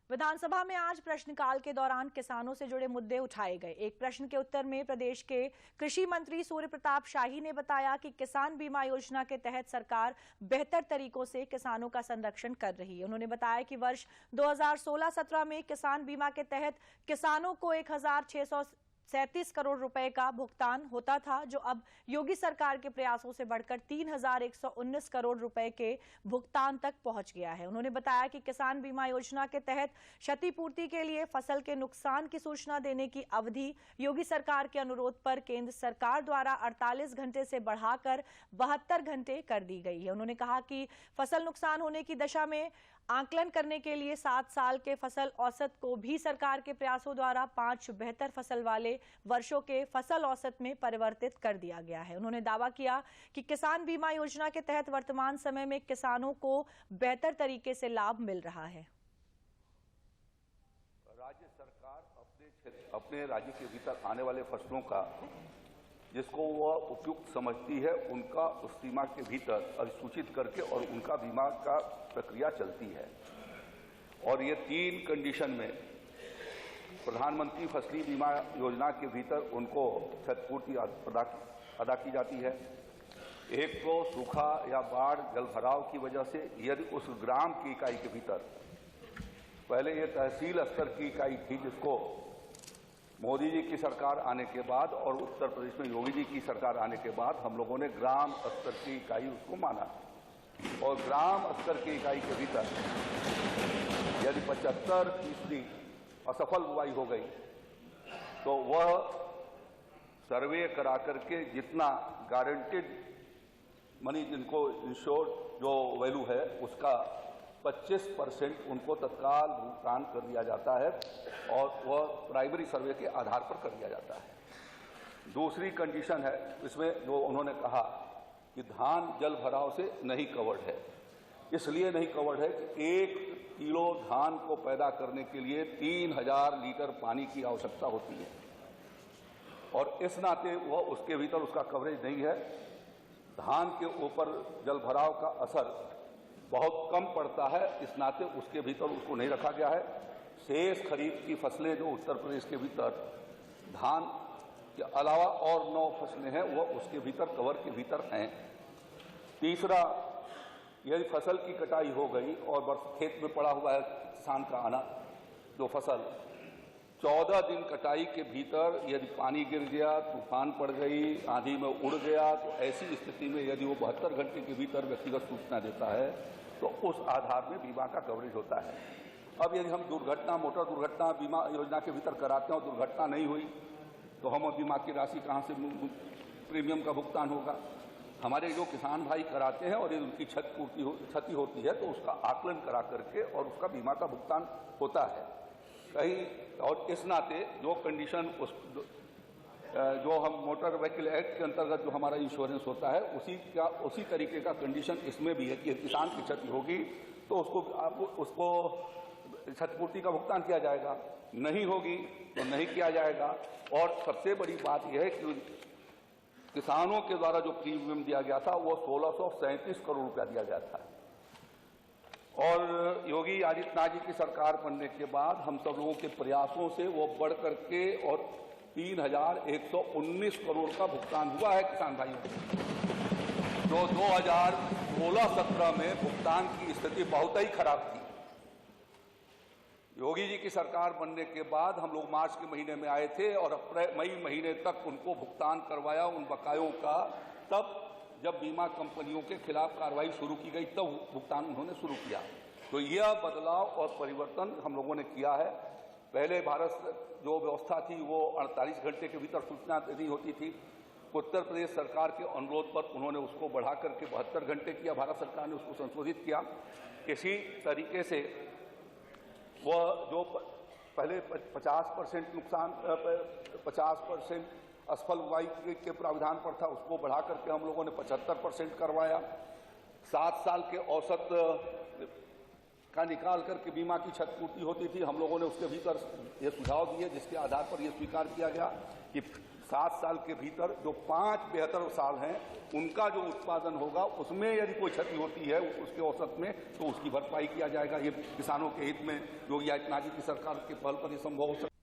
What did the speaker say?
विधानसभा में आज प्रश्नकाल के दौरान किसानों से जुड़े मुद्दे उठाए गए। एक प्रश्न के उत्तर में प्रदेश के कृषि मंत्री सूर्य प्रताप शाही ने बताया कि किसान बीमा योजना के तहत सरकार बेहतर तरीकों से किसानों का संरक्षण कर रही है। उन्होंने बताया कि वर्ष 2016-17 में किसान बीमा के तहत किसानों को 1637 करोड़ रुपए का भुगतान होता था, जो अब योगी सरकार के प्रयासों से बढ़कर 3119 करोड़ रुपए के भुगतान तक पहुंच गया है। उन्होंने बताया कि किसान बीमा योजना के तहत क्षतिपूर्ति के लिए फसल के नुकसान की सूचना देने की अवधि योगी सरकार के अनुरोध पर केंद्र सरकार द्वारा 48 घंटे से बढ़ाकर 72 घंटे कर दी गई है। उन्होंने कहा कि फसल नुकसान होने की दशा में आकलन करने के लिए 7 साल के फसल औसत को भी सरकार के प्रयासों द्वारा 5 बेहतर फसल वाले वर्षों के फसल औसत में परिवर्तित कर दिया गया है। उन्होंने दावा किया कि किसान बीमा योजना के तहत वर्तमान समय में किसानों को बेहतर तरीके से लाभ मिल रहा है। राज्य सरकार अपने राज्य के भीतर आने वाले फसलों का जिसको वह उपयुक्त समझती है उनका उस सीमा के भीतर अधिसूचित करके और उनका बीमा का प्रक्रिया चलती है। और ये 3 कंडीशन में प्रधानमंत्री फसली बीमा योजना के भीतर उनको क्षतिपूर्ति अदा की जाती है। एक तो सूखा या बाढ़ जल भराव की वजह से यदि उस ग्राम की इकाई के भीतर, पहले ये तहसील स्तर की इकाई थी जिसको मोदी जी की सरकार आने के बाद और उत्तर प्रदेश में योगी जी की सरकार आने के बाद हम लोगों ने ग्राम स्तर की इकाई उसको माना, और ग्राम स्तर की इकाई के भीतर यदि 75% असफल बुआई हो गई तो वह सर्वे करा करके जितना गारंटेड मनी जिनको इंश्योर्ड जो वैल्यू है उसका 25% उनको तत्काल भुगतान कर दिया जाता है और वह प्राइमरी सर्वे के आधार पर कर दिया जाता है। दूसरी कंडीशन है इसमें जो उन्होंने कहा कि धान जल भराव से नहीं कवर्ड है। इसलिए नहीं कवर्ड है कि 1 किलो धान को पैदा करने के लिए 3000 लीटर पानी की आवश्यकता होती है और इस नाते वह उसके भीतर उसका कवरेज नहीं है। धान के ऊपर जल भराव का असर बहुत कम पड़ता है, इस नाते उसके भीतर उसको नहीं रखा गया है। शेष खरीफ की फसलें जो उत्तर प्रदेश के भीतर धान के अलावा और 9 फसलें हैं वह उसके भीतर कवर के भीतर हैं। तीसरा, यदि फसल की कटाई हो गई और खेत में पड़ा हुआ है किसान का अनाज जो फसल 14 दिन कटाई के भीतर यदि पानी गिर गया, तूफान पड़ गई, आंधी में उड़ गया, तो ऐसी स्थिति में यदि वो 72 घंटे के भीतर व्यक्तिगत सूचना देता है तो उस आधार में बीमा का कवरेज होता है। अब यदि हम दुर्घटना, मोटर दुर्घटना बीमा योजना के भीतर कराते हैं और दुर्घटना नहीं हुई तो हम बीमा की राशि कहाँ से, प्रीमियम का भुगतान होगा? हमारे जो किसान भाई कराते हैं और यदि उनकी क्षति होती है तो उसका आकलन करा करके और उसका बीमा का भुगतान होता है कहीं। और इस नाते जो कंडीशन जो हम मोटर व्हीकल एक्ट के अंतर्गत जो हमारा इंश्योरेंस होता है उसी तरीके का कंडीशन इसमें भी है कि किसान की क्षति होगी तो उसको क्षतिपूर्ति का भुगतान किया जाएगा, नहीं होगी तो नहीं किया जाएगा। और सबसे बड़ी बात यह है कि किसानों के द्वारा जो प्रीमियम दिया गया था वो 1637 करोड़ रुपया दिया गया था। और योगी आदित्यनाथ जी की सरकार बनने के बाद हम सब लोगों के प्रयासों से वो बढ़ करके और 3119 करोड़ का भुगतान हुआ है किसान भाइयों को, जो 2016-17 में भुगतान की स्थिति बहुत ही खराब थी। योगी जी की सरकार बनने के बाद हम लोग मार्च के महीने में आए थे और मई महीने तक उनको भुगतान करवाया उन बकायों का। तब जब बीमा कंपनियों के खिलाफ कार्रवाई शुरू की गई तब भुगतान उन्होंने शुरू किया। तो यह बदलाव और परिवर्तन हम लोगों ने किया है। पहले भारत जो व्यवस्था थी वो 48 घंटे के भीतर सूचना देनी होती थी। उत्तर प्रदेश सरकार के अनुरोध पर उन्होंने उसको बढ़ा करके 72 घंटे किया। भारत सरकार ने उसको संशोधित किया। इसी तरीके से वह जो पहले 50% नुकसान 50% असफल बुआई के प्रावधान पर था उसको बढ़ा करके हम लोगों ने 75% करवाया। 7 साल के औसत का निकाल करके बीमा की क्षतिपूर्ति होती थी। हम लोगों ने उसके भीतर ये सुझाव दिए जिसके आधार पर यह स्वीकार किया गया कि 7 साल के भीतर जो 5 बेहतर साल हैं उनका जो उत्पादन होगा उसमें यदि कोई क्षति होती है उसके औसत में तो उसकी भरपाई किया जाएगा। ये किसानों के हित में योगी आदित्यनाथ जी की सरकार के पहल पर ही संभव हो सकता है।